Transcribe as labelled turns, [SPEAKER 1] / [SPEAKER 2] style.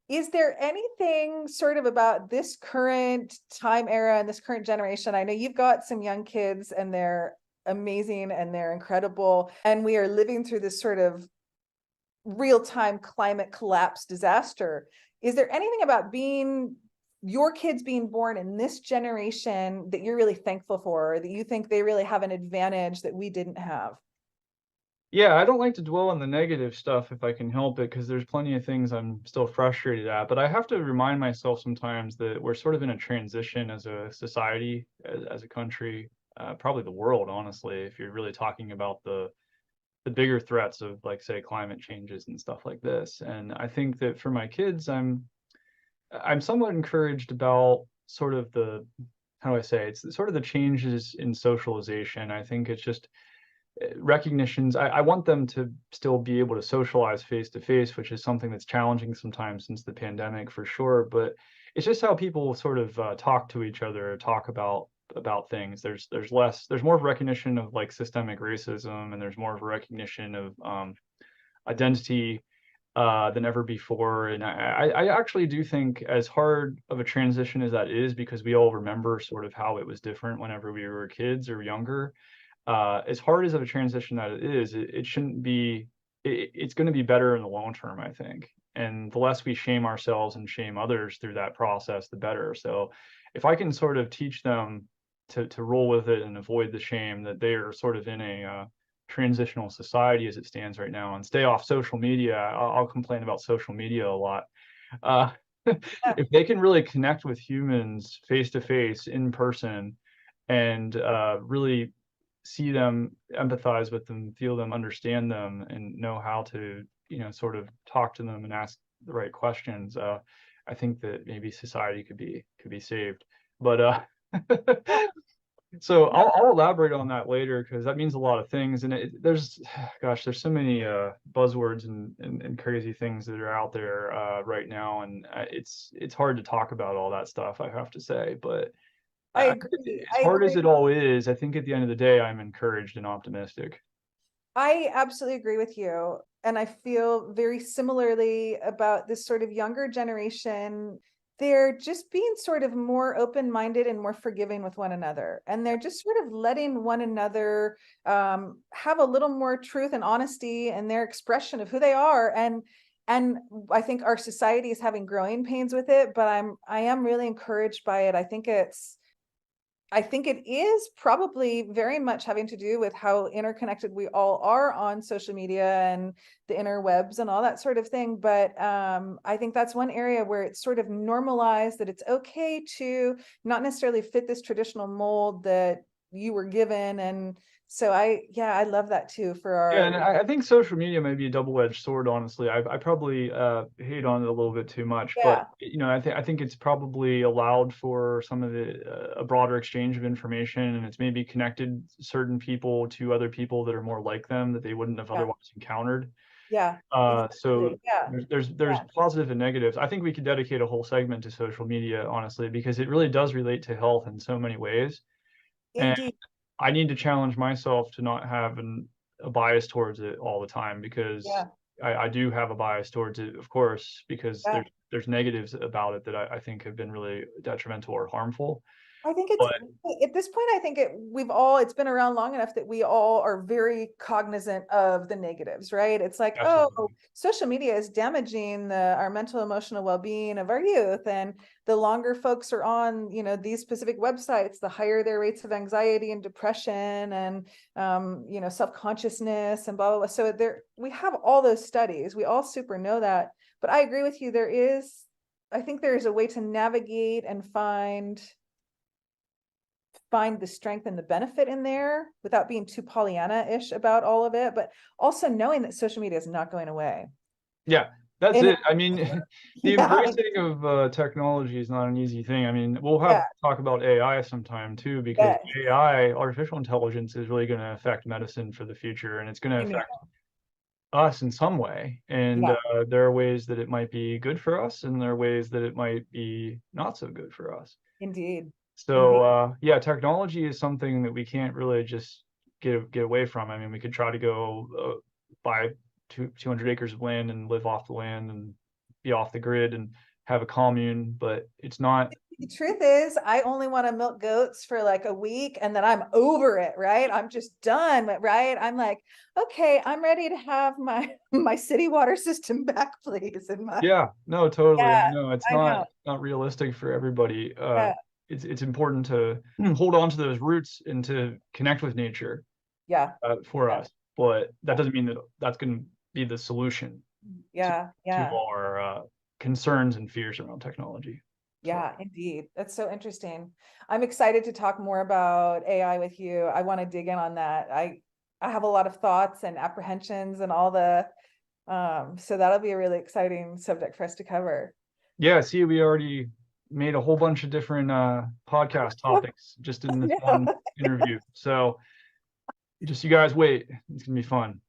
[SPEAKER 1] Is there anything sort of about this current time era and this current generation? I know you've got some young kids and they're amazing and they're incredible. And we are living through this sort of real-time climate collapse disaster. Is there anything about your kids being born in this generation that you're really thankful for, or that you think they really have an advantage that we didn't have?
[SPEAKER 2] Yeah, I don't like to dwell on the negative stuff if I can help it, because there's plenty of things I'm still frustrated at. But I have to remind myself sometimes that we're sort of in a transition as a society, as a country, probably the world, honestly, if you're really talking about the bigger threats of, like, say, climate changes and stuff like this. And I think that for my kids, I'm somewhat encouraged about sort of the, how do I say, it's sort of the changes in socialization. I think it's just recognitions. I want them to still be able to socialize face to face, which is something that's challenging sometimes since the pandemic for sure. But it's just how people sort of talk to each other, talk about things. There's more of recognition of like systemic racism, and there's more of a recognition of identity than ever before. And I actually do think, as hard of a transition as that is, because we all remember sort of how it was different whenever we were kids or younger, as hard as of a transition that it is, it shouldn't be. It's going to be better in the long term, I think. And the less we shame ourselves and shame others through that process, the better. So, if I can sort of teach them to roll with it and avoid the shame, that they are sort of in a transitional society as it stands right now, and stay off social media. I'll complain about social media a lot. Uh,
[SPEAKER 1] Yeah.
[SPEAKER 2] if they can really connect with humans face to face in person, and really see them, empathize with them, feel them, understand them, and know how to, sort of talk to them and ask the right questions. I think that maybe society could be saved. But so
[SPEAKER 1] No,
[SPEAKER 2] I'll elaborate on that later, because that means a lot of things. And there's, gosh, there's so many buzzwords and crazy things that are out there right now, and it's hard to talk about all that stuff, I have to say. But
[SPEAKER 1] I
[SPEAKER 2] I
[SPEAKER 1] agree.
[SPEAKER 2] as
[SPEAKER 1] I
[SPEAKER 2] hard as
[SPEAKER 1] agree.
[SPEAKER 2] it all is, I think at the end of the day, I'm encouraged and optimistic.
[SPEAKER 1] I absolutely agree with you. And I feel very similarly about this sort of younger generation. They're just being sort of more open-minded and more forgiving with one another. And they're just sort of letting one another have a little more truth and honesty in their expression of who they are. And I think our society is having growing pains with it, but I am really encouraged by it. I think it is probably very much having to do with how interconnected we all are on social media and the interwebs and all that sort of thing. But I think that's one area where it's sort of normalized that it's okay to not necessarily fit this traditional mold that you were given. And so I love that too for
[SPEAKER 2] Yeah, and
[SPEAKER 1] our,
[SPEAKER 2] I think social media may be a double-edged sword, honestly. I probably hate on it a little bit too much, but
[SPEAKER 1] yeah,
[SPEAKER 2] I think it's probably allowed for some of the a broader exchange of information, and it's maybe connected certain people to other people that are more like them that they wouldn't have
[SPEAKER 1] yeah,
[SPEAKER 2] otherwise encountered.
[SPEAKER 1] yeah,
[SPEAKER 2] So
[SPEAKER 1] exactly. Yeah,
[SPEAKER 2] there's
[SPEAKER 1] yeah,
[SPEAKER 2] positive and negatives. I think we could dedicate a whole segment to social media, honestly, because it really does relate to health in so many ways. And
[SPEAKER 1] indeed.
[SPEAKER 2] I need to challenge myself to not have a bias towards it all the time, because
[SPEAKER 1] Yeah,
[SPEAKER 2] I do have a bias towards it, of course, because
[SPEAKER 1] yeah.
[SPEAKER 2] there's negatives about it that I think have been really detrimental or harmful.
[SPEAKER 1] I think it's
[SPEAKER 2] But
[SPEAKER 1] at this point, I think it's been around long enough that we all are very cognizant of the negatives, right? It's like, oh,
[SPEAKER 2] absolutely,
[SPEAKER 1] social media is damaging our mental emotional well-being of our youth. And the longer folks are on, these specific websites, the higher their rates of anxiety and depression and self-consciousness and blah, blah, blah. So we have all those studies. We all super know that. But I agree with you. I think there is a way to navigate and find the strength and the benefit in there without being too Pollyanna-ish about all of it, but also knowing that social media is not going away.
[SPEAKER 2] yeah, that's
[SPEAKER 1] And
[SPEAKER 2] it. I mean, the
[SPEAKER 1] yeah,
[SPEAKER 2] embracing of technology is not an easy thing. I mean, we'll have
[SPEAKER 1] yeah,
[SPEAKER 2] to talk about AI sometime too, because
[SPEAKER 1] yes,
[SPEAKER 2] AI, artificial intelligence, is really going to affect medicine for the future, and it's going to
[SPEAKER 1] I know.
[SPEAKER 2] affect us in some way. And
[SPEAKER 1] Yeah,
[SPEAKER 2] there are ways that it might be good for us, and there are ways that it might be not so good for us.
[SPEAKER 1] indeed.
[SPEAKER 2] So
[SPEAKER 1] Indeed.
[SPEAKER 2] yeah, technology is something that we can't really just get away from. I mean, we could try to go buy 200 acres of land and live off the land and be off the grid and have a commune, but it's not.
[SPEAKER 1] The truth is, I only want to milk goats for like a week and then I'm over it, right? I'm just done, right? I'm like, okay, I'm ready to have my my city water system back, please. And my
[SPEAKER 2] Yeah, no, totally. I
[SPEAKER 1] yeah,
[SPEAKER 2] know it's
[SPEAKER 1] I know.
[SPEAKER 2] not realistic for everybody.
[SPEAKER 1] Yeah,
[SPEAKER 2] It's important to hold on to those roots and to connect with nature
[SPEAKER 1] yeah,
[SPEAKER 2] for
[SPEAKER 1] yeah,
[SPEAKER 2] us. But that doesn't mean that that's going to be the solution to
[SPEAKER 1] yeah,
[SPEAKER 2] to
[SPEAKER 1] yeah.
[SPEAKER 2] our concerns and fears around technology. So
[SPEAKER 1] Yeah, indeed. That's so interesting. I'm excited to talk more about AI with you. I want to dig in on that. I have a lot of thoughts and apprehensions and all the so that'll be a really exciting subject for us to cover.
[SPEAKER 2] yeah, see, we already made a whole bunch of different podcast topics just in this one interview. So just you guys wait. It's gonna be fun.